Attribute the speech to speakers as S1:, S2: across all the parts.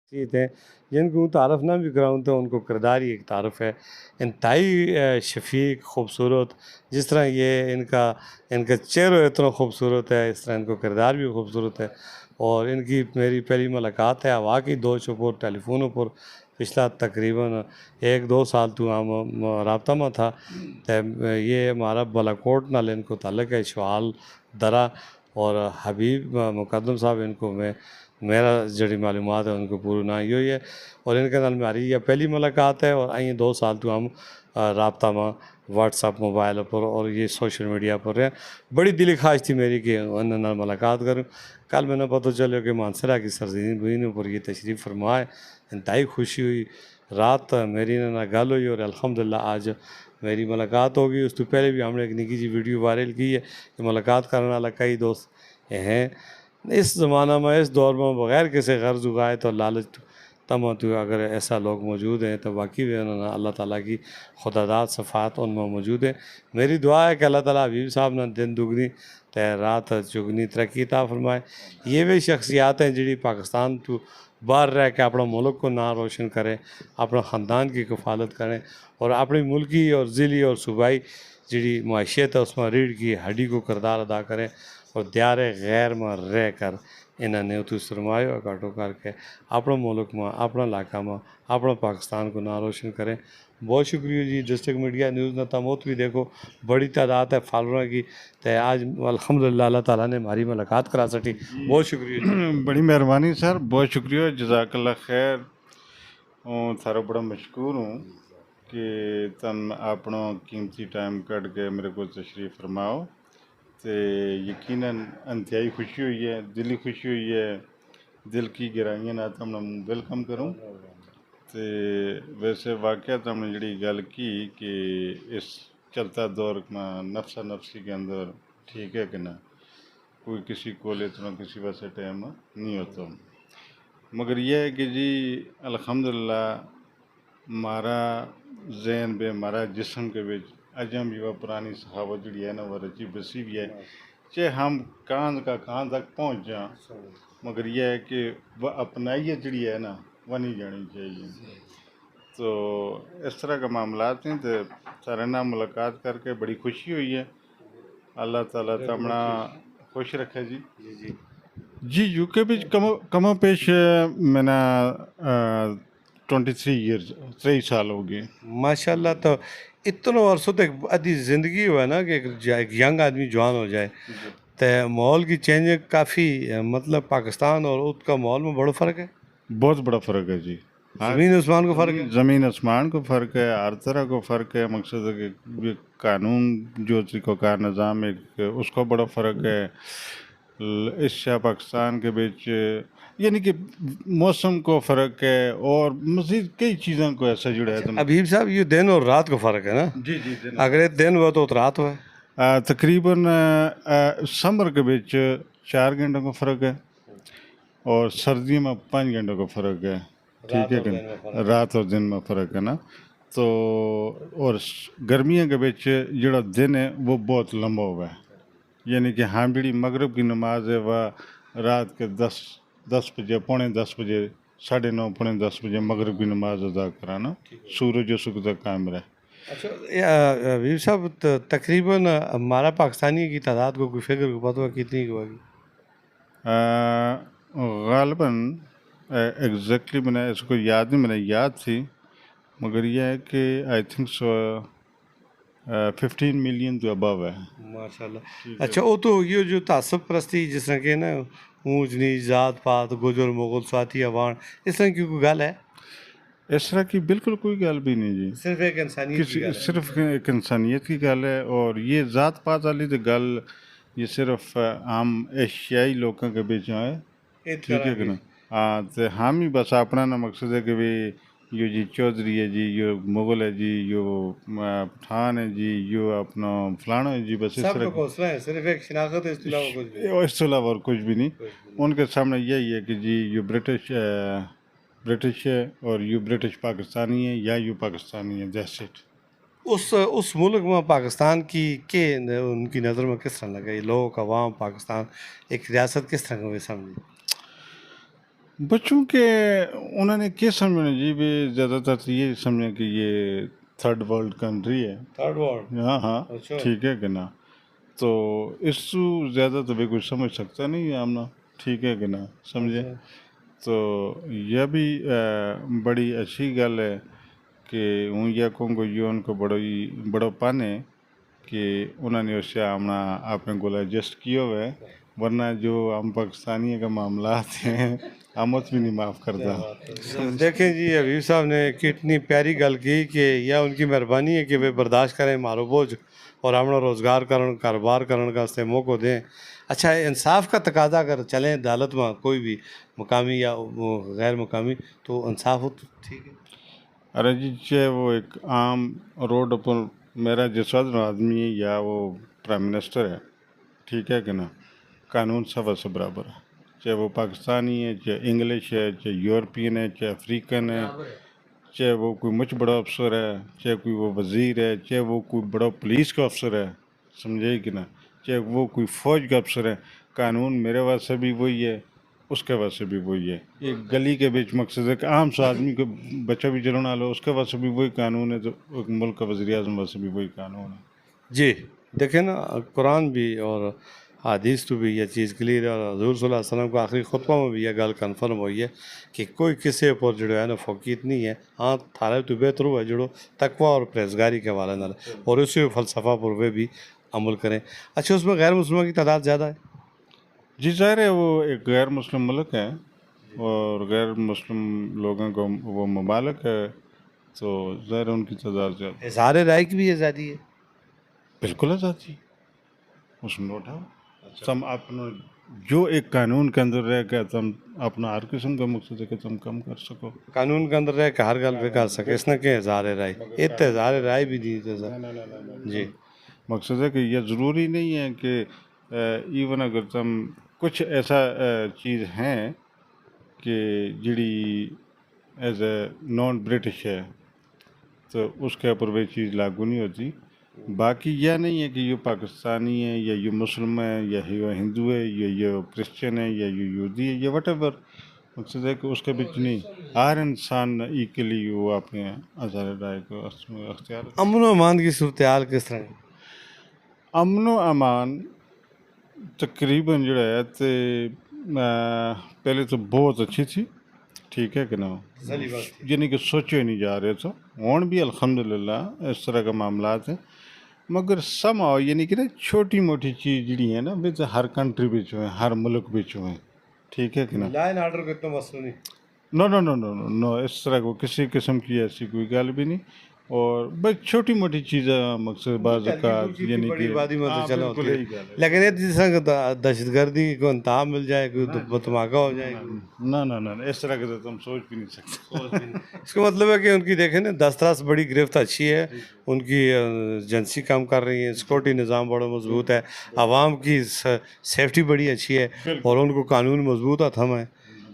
S1: شخصیت ہیں جن کو تعارف نہ بھی کراؤں تو ان کو کردار ہی ایک تعارف ہے. انتہائی شفیق خوبصورت، جس طرح یہ ان کا چہرہ اتنا خوبصورت ہے، اس طرح ان کو کردار بھی خوبصورت ہے. اور ان کی میری پہلی ملاقات ہے واقعی دو چوپور ٹیلی فونوں پر پچھلا تقریباً 1-2 سال تو ہم رابطہ میں تھا. یہ ہمارا بالاکوٹ نال ان کو تعلق ہے، شوال درا. اور حبیب مقدم صاحب ان کو میرا جڑی معلومات ہے ان کو پورا نہ ہوئی ہے. اور ان کے نال ہماری یہ پہلی ملاقات ہے، اور 2 سال تو ہم رابطہ میں واٹس ایپ موبائل پر اور یہ سوشل میڈیا پر رہے. بڑی دلی خواہش تھی میری کہ ان نال ملاقات کروں. کل میں نے پتہ چلو کہ مانسرا کی سرزمین پر یہ تشریف فرمائے. انتہائی خوشی ہوئی. رات میری نہ گل ہوئی اور الحمدللہ آج میری ملاقات ہوگی. اس تو پہلے بھی ہم نے ایک نکی جی ویڈیو وائرل کی ہے کہ ملاقات کرنے والا کئی دوست ہیں. اس زمانہ میں، اس دور میں بغیر کسی غرض اگائے تو لالچ تمہ تو اگر ایسا لوگ موجود ہیں تو واقعی اللہ تعالیٰ کی خداداد صفات ان میں موجود ہیں. میری دعا ہے کہ اللہ تعالیٰ حبیب صاحب نے دن دگنی رات چگنی ترقی عطا فرمائے. یہ بھی شخصیات ہیں جڑی پاکستان تو باہر رہ کے اپنا ملک کو نام روشن کریں، اپنا خاندان کی کفالت کریں، اور اپنی ملکی اور ضلعی اور صوبائی جڑی معیشت ہے اس میں ریڑھ کی ہڈی کو کردار ادا کریں. اور دیار غیر میں رہ کر انہوں نے اتو سرمایہ اکٹھو کر کے اپنا ملک میں، اپنا علاقہ میں، اپنا پاکستان کو نام روشن کریں. بہت شکریہ جی. ڈسٹرکٹ میڈیا نیوز نہ تموت بھی دیکھو بڑی تعداد ہے فالوروں کی. تو آج الحمدللہ اللہ تعالیٰ نے ہماری ملاقات کرا سکی. بہت شکریہ جی.
S2: بڑی مہربانی سر، بہت شکریہ، جزاک اللہ خیر. تھارا بڑا مشکور ہوں کہ تم اپنا قیمتی ٹائم کٹ کے میرے کو تشریف فرماؤ. تو یقیناً انتہائی خوشی ہوئی ہے، دلی خوشی ہوئی ہے. دل کی گہرائیاں نہ تم نے ویلکم کروں. تو ویسے واقعہ تم نے جڑی گل کی کہ اس چلتا دور میں نفسا نفسی کے اندر ٹھیک ہے کہ نہ، کوئی کسی کو اتنا کسی واسطے ٹائم نہیں ہوتا. مگر یہ ہے کہ جی الحمدللہ مارا ذہن بے مارا جسم کے بچ اجم بھی وہ پرانی صحاوت جڑی ہے نا وہ رچی بسی بھی ہے. چاہے ہم کاند کا کان تک پہنچ جائیں، مگر یہ ہے کہ وہ اپنائیت جڑی ہے نا وہ نہیں جانی چاہیے. تو اس طرح کا معاملات ہیں. تو سارے نام ملاقات کر کے بڑی خوشی ہوئی ہے. اللہ تعالیٰ تمنا خوش رکھے جی. جی یو کے بھی کم پیش میں نے 23 ایئرز 23 سال ہو گئے.
S1: ماشاءاللہ. تو اتنا عرصہ تک ادھی زندگی ہوا نا کہ ایک ینگ آدمی جوان ہو جائے تو ماحول کی چینج کافی، مطلب پاکستان اور اس کا ماحول میں بڑا فرق ہے.
S2: بہت بڑا فرق ہے جی.
S1: زمین آسمان کو فرق ہے.
S2: زمین آسمان کو فرق ہے، ہر طرح کو فرق ہے. مقصد ہے کہ قانون جو طریقہ کار نظام ہے اس کو بڑا فرق ہے. ایشیا پاکستان کے بیچ یعنی کہ موسم کو فرق ہے، اور مزید کئی چیزوں کو ایسا جڑا ہے.
S1: حبیب صاحب یہ دن اور رات کا فرق ہے نا.
S2: جی جی.
S1: اگر یہ دن ہوا تو رات ہوا.
S2: تقریباً سمر کے بیچ 4 گھنٹوں کا فرق ہے، اور سردیوں میں 5 گھنٹوں کا فرق ہے. ٹھیک ہے کہ رات اور دن میں فرق ہے نا. تو اور گرمیوں کے بیچ جڑا دن ہے وہ بہت لمبا ہوا ہے. یعنی کہ ہم جڑی مغرب کی نماز ہے وہ رات کے 10 بجے، 9:45 بجے، 9:30 9:45 بجے مغرب کی نماز ادا کرانا. سورج اس وقت تک قائم رہے.
S1: اچھا حبیب صاحب، تقریباً ہمارا پاکستانی کی تعداد کو کوئی فکر کو پتہ کتنی کی ہوگی؟
S2: غالباً ایگزیکٹلی میں نے اس کو یاد نہیں، میں نے یاد تھی، مگر یہ ہے کہ آئی تھنک سو 15 ملین تو ابو ہے.
S1: ماشاء اللہ. اچھا وہ تو یہ جو تعصب پرستی جس طرح کہ نا اونچ نیچ ذات پات گجر مغل سواتی عوان، اس طرح کی کوئی گل ہے؟
S2: اس طرح کی بالکل کوئی گل بھی نہیں جی.
S1: صرف ایک انسانیت کی گل ہے.
S2: صرف ایک انسانیت کی گل ہے. اور یہ ذات پات والی تو گل یہ صرف عام ایشیائی لوگوں کے بیچ ہے. ٹھیک ہے کہ نا. ہاں تو ہم ہی بس اپنا نا مقصد ہے کہ بھائی یہ جی چودھری ہے جی، یہ مغل ہے جی، یہ پٹھان ہے جی، یہ اپنا فلانا ہے جی. بس اس طرح
S1: حوصلہ ہے، صرف ایک شناخت ہے، اس کے علاوہ کچھ بھی.
S2: اس کے علاوہ اور کچھ بھی نہیں. ان کے سامنے یہی ہے کہ جی یہ برٹش ہے، اور یو برٹش پاکستانی ہے، یا یو پاکستانی ہے. That's it.
S1: اس ملک میں پاکستان کی کہ ان کی نظر میں کس طرح لگا یہ لوگ عوام پاکستان ایک ریاست کس طرح کا وہ سمجھے؟
S2: بچوں کے انہوں نے کیا سمجھنا جی بھی زیادہ تر تو یہ سمجھیں کہ یہ تھرڈ ورلڈ کنٹری ہے.
S1: Third world.
S2: ہاں ہاں
S1: اچھا.
S2: ٹھیک ہے کہ نا. تو اس سے زیادہ تو بھی کچھ سمجھ سکتا نہیں ہے آمنا. ٹھیک ہے کہ نا سمجھے. تو یہ بھی بڑی اچھی گل ہے کہ ہوں یہ کہوں گا یہ ان کو بڑو پانے کہ انہوں نے اس سے آمنا اپنے کو ایڈجسٹ کیا ہوا ہے. ورنہ جو ہم پاکستانی کا معاملات ہیں ہم اس بھی نہیں معاف کرتا.
S1: دیکھیں جی حبیب صاحب نے کتنی پیاری گل کی کہ یہ ان کی مہربانی ہے کہ وہ برداشت کریں مارو بوجھ اور ہمیں روزگار کرن کاروبار کرن کا اسے موقع دیں. اچھا انصاف کا تقاضا اگر چلیں عدالت میں کوئی بھی مقامی یا غیر مقامی تو انصاف ہو تو ٹھیک ہے.
S2: ارے جی چاہے وہ ایک عام روڈ پر میرا جس وقت آدمی ہے یا وہ پرائم منسٹر ہے. ٹھیک ہے کہ نا. قانون سب سے برابر ہے. چاہے وہ پاکستانی ہے چاہے انگلش ہے چاہے یورپین ہے چاہے افریقن ہے چاہے وہ کوئی مچ بڑا افسر ہے چاہے کوئی وہ وزیر ہے چاہے وہ کوئی بڑا پولیس کا افسر ہے. سمجھے کہ نا. چاہے وہ کوئی فوج کا افسر ہے. قانون میرے واسطے بھی وہی ہے اس کے واسطے بھی وہی ہے. ایک گلی کے بیچ مقصد ہے کہ عام سا آدمی کو بچہ بھی چلانا لو اس کے واسطے بھی وہی قانون ہے. تو ایک ملک کا وزیر اعظم واسطے بھی وہی قانون ہے.
S1: جی دیکھیں نا قرآن بھی اور حدیث تو بھی یہ چیز کلیئر ہے اور حضور صلی اللہ علیہ وسلم کو آخری خطبہ میں بھی یہ گل کنفرم ہوئی ہے کہ کوئی کسی پر جڑو ہے نا فوقیت نہیں ہے. ہاں تھارے تو بہتر ہوا جڑو تقوی اور پرہیزگاری کے حوالے نال اور اسی فلسفہ پر وہ بھی عمل کریں. اچھا اس میں غیر مسلموں کی تعداد زیادہ ہے.
S2: جی ظاہر ہے وہ ایک غیر مسلم ملک ہے اور غیر مسلم لوگوں کو وہ ممالک ہے تو ظاہر ان کی تعداد زیادہ.
S1: اظہار رائے کی بھی آزادی ہے.
S2: بالکل آزادی اس میں اٹھاؤ. تم اپنا جو ایک قانون کے اندر رہ کے تم اپنا ہر قسم کا مقصد ہے کہ تم کم کر سکو.
S1: قانون کے اندر رہ کے ہر گل پہ کر سکے اس نے کہ اظہار رائے ات اظہار رائے بھی دی جی.
S2: مقصد ہے کہ یہ ضروری نہیں ہے کہ ایون اگر تم کچھ ایسا چیز ہیں کہ جڑی ایز اے نان برٹش ہے تو اس کے اوپر وہ چیز لاگو نہیں ہوتی. باقی یہ نہیں ہے کہ یہ پاکستانی ہے یا یہ مسلم ہے یا یہ ہندو ہے یا یہ کرسچن ہے یا یہ یہودی ہے یا وٹ ایور. مقصد ہے کہ اس کے بیچ نہیں ہر انسان ایکلی وہ اپنے اظہار رائے کو اختیار.
S1: امن و امان کی صورتحال کس طرح ہے؟
S2: امن و امان تقریباً جو ہے تو پہلے تو بہت اچھی تھی. ٹھیک ہے کہ نا. یعنی کہ سوچے نہیں جا رہے تو ہون بھی الحمدللہ اس طرح کا معاملات ہیں. مگر سم آؤ یعنی کہ نا چھوٹی موٹی چیز جڑی ہیں نا بچ ہر کنٹری بچ ہوئے ہر ملک بچ ہوئے. ٹھیک ہے کہ نا.
S1: لا اینڈ آرڈر کا اتنا مسئلہ نہیں.
S2: نو نو نو نو نو نو اس طرح کو کسی قسم کی ایسی کوئی گل بھی نہیں. اور بس چھوٹی موٹی چیزیں مقصد بعض اوقات یعنی کہ بالکل یہی گل ہے.
S1: لیکن یہ جس طرح دہشت گردی کو انتہا مل جائے کوئی دھماکہ ہو جائے گا.
S2: نہ نہ نہ اس طرح کے تو تم سوچ بھی نہیں سکتے.
S1: اس کا مطلب ہے کہ ان کی دیکھیں نا دسترس بڑی گرفت اچھی ہے. ان کی ایجنسی کام کر رہی ہیں. سیکورٹی نظام بڑا مضبوط ہے. عوام کی سیفٹی بڑی اچھی ہے اور ان کو قانون مضبوط ہاتھوں ہے.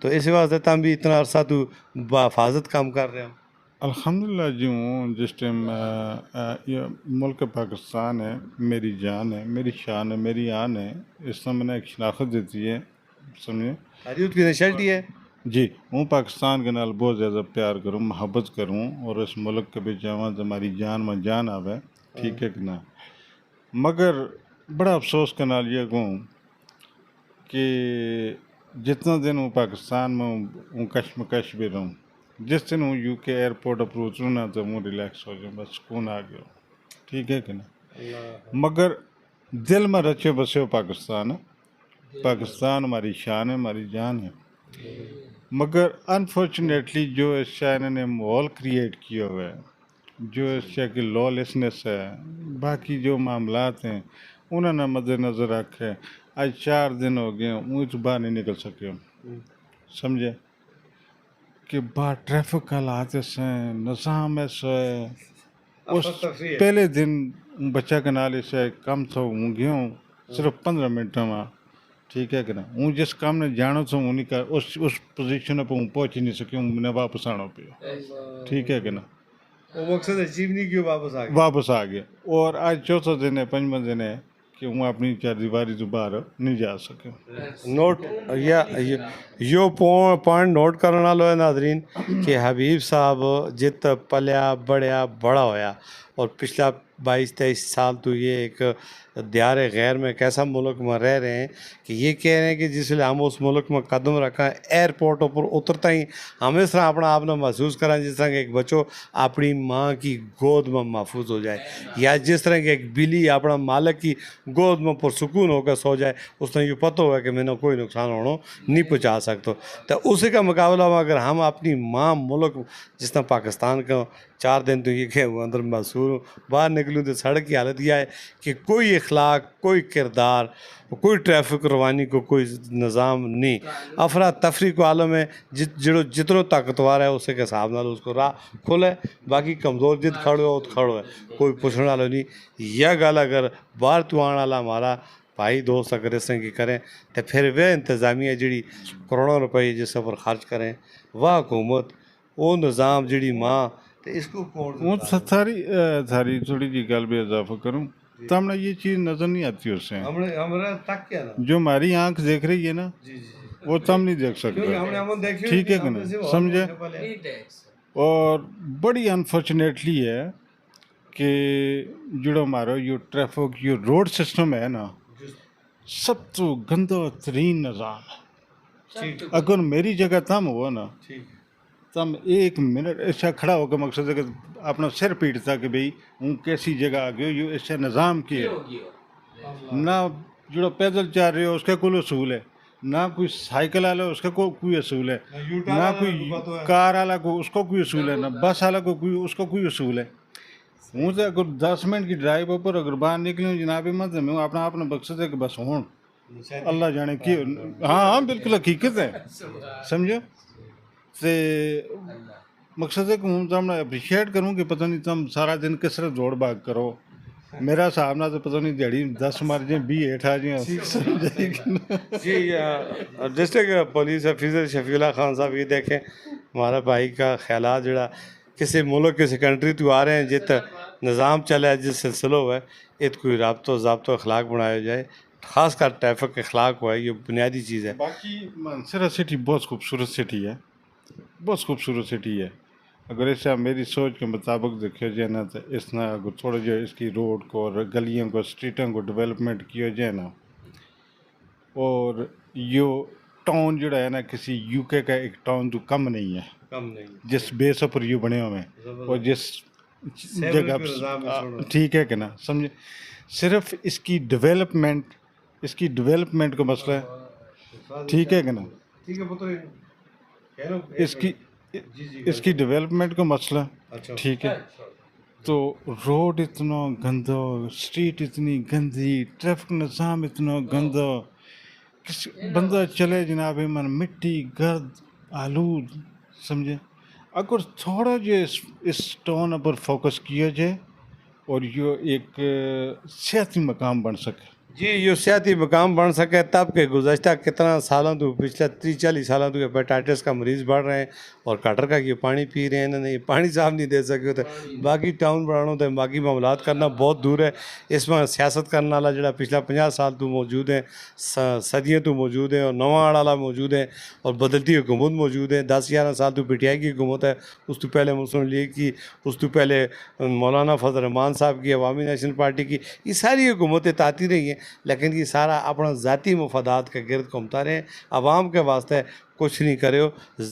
S1: تو اس واسطے تم بھی اتنا عرصہ تو بحفاظت کام کر رہے ہیں.
S2: الحمدللہ جی ہوں جس ٹائم یہ ملک پاکستان ہے میری جان ہے میری شان ہے میری آن ہے. اس میں نے ایک شناخت دیتی ہے سمجھے.
S1: حریت کی نیشنلٹی ہے.
S2: جی ہوں پاکستان کے نال بہت زیادہ پیار کروں محبت کروں اور اس ملک کے بھی جاواں تو ہماری جان میں جان آوے. ٹھیک ہے کہ نا. مگر بڑا افسوس کے نال یہ کہوں کہ جتنا دن ہوں پاکستان میں ہوں کشمکش بھی رہوں جس دن ہوں یو کے ایئرپورٹ پر اتروں نا تو ہوں ریلیکس ہو جاؤں بس سکون آ گیا. ٹھیک ہے کہ نا. مگر دل میں رچے بسے ہو پاکستان ہے. پاکستان ہماری شان ہے ہماری جان ہے. مگر انفارچونیٹلی جو اس شاعر نے ماحول کریٹ کیا ہوا ہے جو اس شاعر کی لا لیسنس ہے باقی جو معاملات ہیں انہوں نے مد نظر رکھے. آج 4 دن ہو گئے ہوں تو باہر نہیں نکل سکے. سمجھے کہ باہر ٹریفک حالات ایسے ہیں نظام ایسا ہے. اس پہلے دن بچہ کے نالے سے کم تھا ہوں گیا ہوں صرف 15 منٹ میں. ٹھیک ہے کہ نا. ہوں جس کام نے جانا تھا انہیں کا اس پوزیشن پہ ہوں پہنچ ہی نہیں سکے ہوں میں نے واپس آنا پیا. ٹھیک ہے کہ نا.
S1: وہ مقصد اچیو نہیں کیوں واپس آ گیا.
S2: واپس آ گیا. اور آج 4تھا دن ہے 5واں دن ہے کہ وہ اپنی چاردیواری تو باہر نہیں جا سکے.
S1: نوٹ یا یہ پوائنٹ نوٹ کرنے والو ہے ناظرین کہ حبیب صاحب جت پلیا بڑھیا بڑا ہویا اور پچھلا 22-23 سال تو یہ ایک دیار غیر میں کیسا ملک میں رہ رہے ہیں کہ یہ کہہ رہے ہیں کہ جس لیے ہم اس ملک میں قدم رکھا ایئرپورٹوں پر اترتا ہی ہم اس طرح اپنا آپ نے محسوس کریں جس طرح کہ ایک بچوں اپنی ماں کی گود میں محفوظ ہو جائے یا جس طرح کہ ایک بلی اپنا مالک کی گود میں پرسکون ہو کر سو جائے اس طرح یہ پتہ ہوا کہ میں نے کوئی نقصان ہونا نہیں پہنچا سکتا. تو اسی کا مقابلہ میں اگر ہم اپنی ماں ملک جس طرح پاکستان کا 4 دن تو یہ کہ وہ اندر محصور ہوں باہر نکلوں تو سڑک کی حالت یہ ہے کہ کوئی اخلاق کوئی کردار کوئی ٹریفک روانی کو کوئی نظام نہیں افراتفری کو عالم ہے جتنا طاقتور ہے اسے کے حساب نال اس کو راہ کھلے باقی کمزور جت کھڑو ہے کھڑو ہے کوئی پوچھنے والا نہیں. یہ گل اگر باہر تو آنے والا ہمارا بھائی دوست اگر اس طرح کی کریں تو پھر وہ انتظامیہ جڑی کروڑوں روپے جس پر خرچ کریں وہ حکومت وہ نظام جڑی ماں تو اس کو
S2: وہ ساری تھوڑی جی گل بھی اضافہ کروں تو ہمیں یہ چیز نظر نہیں آتی اس سے.
S1: ہمارا تک کیا نا
S2: جو ہماری آنکھ دیکھ رہی ہے نا وہ تو ہم نہیں دیکھ سکتے. ٹھیک ہے کہ نا سمجھے. اور بڑی انفارچونیٹلی ہے کہ جو ہمارا یہ ٹریفک یہ روڈ سسٹم ہے نا سب تو گندا ترین نظام ہے. اگر میری جگہ تم ہوا نا تم 1 منٹ ایسا کھڑا ہو کے مقصد ہے کہ اپنا سر پیٹتا کہ بھئی ہوں کیسی جگہ آ گئے یہ ایسا نظام کی ہے. نہ جو پیدل چل رہے ہو اس کا کوئی اصول ہے نہ کوئی سائیکل والا اس کا کوئی اصول ہے نہ کوئی کار والا کو اس کو کوئی اصول ہے نہ بس والا کو کوئی اس کو کوئی اصول ہے. ہوں تو اگر 10 منٹ کی ڈرائیو پر اگر باہر نکلوں جناب مت میں اپنا مقصد ہے کہ بس ہوں اللہ جانے کی. ہاں بالکل حقیقت ہے سمجھو. تے مقصد ہے کہ ہوں تو میں اپریشیٹ کروں کہ پتہ نہیں تم سارا دن کس طرح دوڑ بھاگ کرو. میرا حساب نہ تو پتہ نہیں دیہڑی 10 مار جائیں 20 ہیٹھ آ جائیں.
S1: جی ڈسٹرکٹ پولیس آفیسر شفیع اللہ خان صاحب یہ دیکھیں ہمارا بھائی کا خیالات جڑا کسی ملک کسی کنٹری تو آ رہے ہیں جت نظام چلا ہے جس سلسلہ ہوا ہے یہ کوئی رابطہ ضابطہ اخلاق بنایا جائے خاص کر ٹریفک اخلاق ہوا ہے یہ بنیادی چیز ہے.
S2: باقی مانسہرہ سٹی بہت خوبصورت سٹی ہے بہت خوبصورت سٹی ہے. اگر ایسا میری سوچ کے مطابق دیکھا جائے نا تو اس نے اگر تھوڑا جو اس کی روڈ کو اور گلیوں کو اسٹریٹوں کو ڈیولپمنٹ کیا جائے نا اور یہ ٹاؤن جڑا ہے نا کسی یو کے کا ایک ٹاؤن تو کم نہیں ہے جس بیس پر یہ بنے ہوئے ہیں اور جس جگہ ٹھیک ہے کہ نا سمجھے. صرف اس کی ڈیولپمنٹ کا مسئلہ ہے. ٹھیک ہے کہ نا اس کی ڈیولپمنٹ کا مسئلہ ٹھیک ہے. تو روڈ اتنا گندا اسٹریٹ اتنی گندی ٹریفک نظام اتنا گندا بندہ چلے جناب من مٹی گرد آلود سمجھے. اگر تھوڑا جو اس ٹاؤن پر فوکس کیا جائے اور یہ ایک صحتی مقام بن سکے.
S1: جی یہ سیاحتی مقام بن سکے تب کہ گزشتہ کتنا سالوں تو پچھلے 30-40 سالوں تو ہیپیٹائٹس کا مریض بڑھ رہے ہیں اور کٹر کا یہ پانی پی رہے ہیں نہیں پانی صاف نہیں دے سکے ہوتے باقی ٹاؤن بنانا ہوتے باقی معاملات کرنا بہت دور ہے. اس میں سیاست کرنے والا جڑا پچھلا 50 سال تو موجود ہیں صدیاں تو موجود ہیں اور نواں والا موجود ہے اور بدلتی حکومت موجود ہے. 10-11 سال تو پی ٹی آئی کی حکومت ہے اس تو پہلے مسلم لیگ کی اس تو پہلے مولانا فضل الرحمان صاحب کی عوامی نیشنل پارٹی کی یہ ساری حکومتیں آتی رہی ہیں لیکن یہ سارا اپنا ذاتی مفادات کے گرد گھومتا رہے عوام کے واسطے کچھ نہیں کرے ہو.